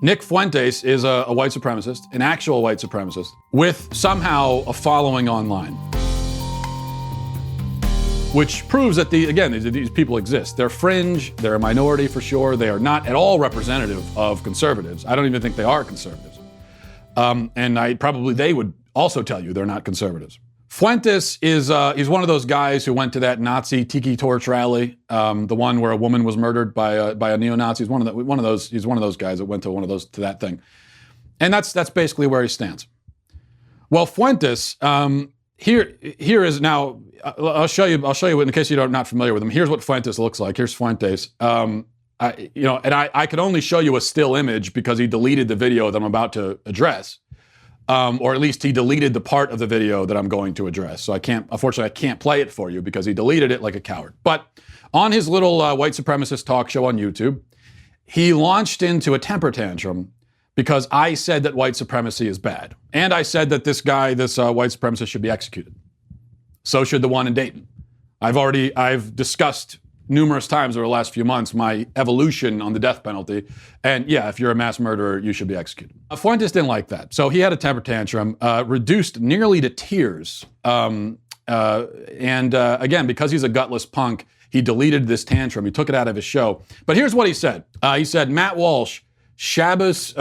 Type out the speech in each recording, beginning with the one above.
Nick Fuentes is a white supremacist, an actual white supremacist, with somehow a following online. Which proves that, these people exist. They're fringe, they're a minority for sure. They are not at all representative of conservatives. I don't even think they are conservatives. And they would also tell you they're not conservatives. Fuentes is he's one of those guys who went to that Nazi tiki torch rally, the one where a woman was murdered by a neo-Nazi. He's one of those guys that went to that thing, and that's basically where he stands. Well, Fuentes, here is now. I'll show you in case you're not familiar with him. Here's what Fuentes looks like. Here's Fuentes. I could only show you a still image because he deleted the video that I'm about to address. Or at least he deleted the part of the video that I'm going to address. So unfortunately, I can't play it for you because he deleted it like a coward. But on his little white supremacist talk show on YouTube, he launched into a temper tantrum because I said that white supremacy is bad. And I said that this white supremacist should be executed. So should the one in Dayton. I've discussed numerous times over the last few months my evolution on the death penalty. And yeah, if you're a mass murderer, you should be executed. Fuentes didn't like that. So he had a temper tantrum, reduced nearly to tears. Again, because he's a gutless punk, he deleted this tantrum. He took it out of his show. But here's what he said. He said, Matt Walsh, Shabbos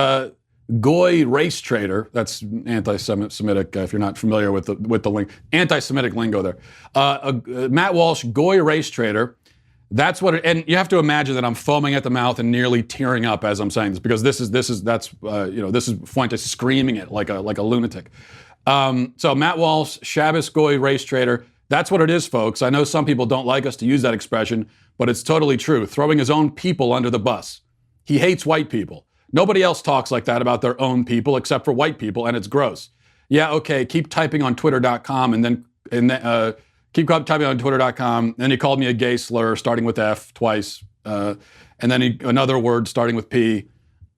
Goy race trader. That's anti-Semitic, if you're not familiar with the link. Anti-Semitic lingo there. Matt Walsh, Goy race trader. That's what, and you have to imagine that I'm foaming at the mouth and nearly tearing up as I'm saying this, because this is Fuentes screaming it like a lunatic. So Matt Walsh, Shabbos Goy race trader. That's what it is, folks. I know some people don't like us to use that expression, but it's totally true. Throwing his own people under the bus. He hates white people. Nobody else talks like that about their own people except for white people, and it's gross. Yeah, okay. Keep typing on Twitter.com and then. Keep typing on Twitter.com. Then he called me a gay slur, starting with F twice, and then another word starting with P,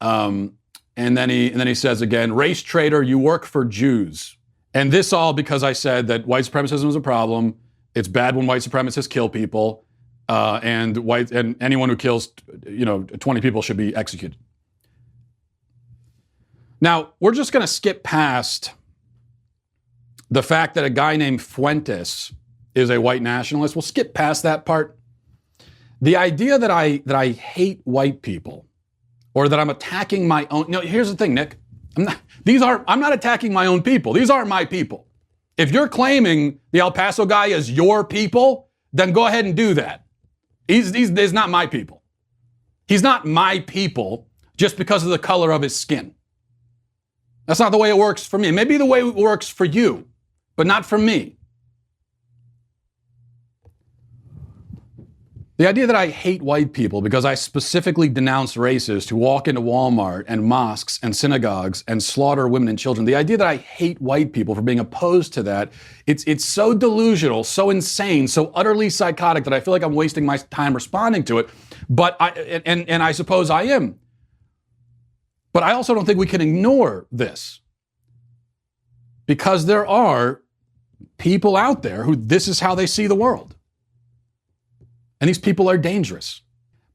and then he says again, "Race traitor, you work for Jews." And this all because I said that white supremacism is a problem. It's bad when white supremacists kill people, and anyone who kills 20 people should be executed. Now we're just going to skip past the fact that a guy named Fuentes is a white nationalist. We'll skip past that part. The idea that I hate white people, or that I'm attacking my own. No, here's the thing, Nick. I'm not attacking my own people. These aren't my people. If you're claiming the El Paso guy is your people, then go ahead and do that. He's not my people. He's not my people just because of the color of his skin. That's not the way it works for me. It may be the way it works for you, but not for me. The idea that I hate white people because I specifically denounce racists who walk into Walmart and mosques and synagogues and slaughter women and children, the idea that I hate white people for being opposed to that, it's so delusional, so insane, so utterly psychotic that I feel like I'm wasting my time responding to it. But I suppose I am. But I also don't think we can ignore this, because there are people out there who this is how they see the world. And these people are dangerous.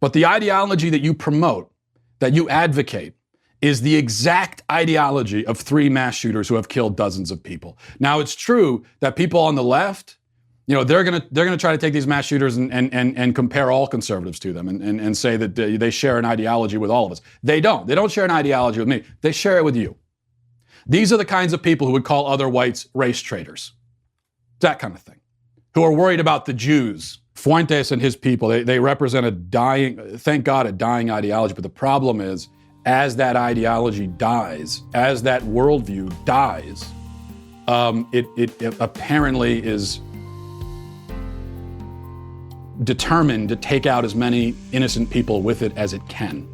But the ideology that you promote, that you advocate, is the exact ideology of 3 mass shooters who have killed dozens of people. Now, it's true that people on the left, they're gonna try to take these mass shooters and compare all conservatives to them and say that they share an ideology with all of us. They don't. They don't share an ideology with me. They share it with you. These are the kinds of people who would call other whites race traitors. That kind of thing. Who are worried about the Jews. Fuentes and his people, they represent a dying, thank God, a dying ideology. But the problem is, as that ideology dies, as that worldview dies, it apparently is determined to take out as many innocent people with it as it can.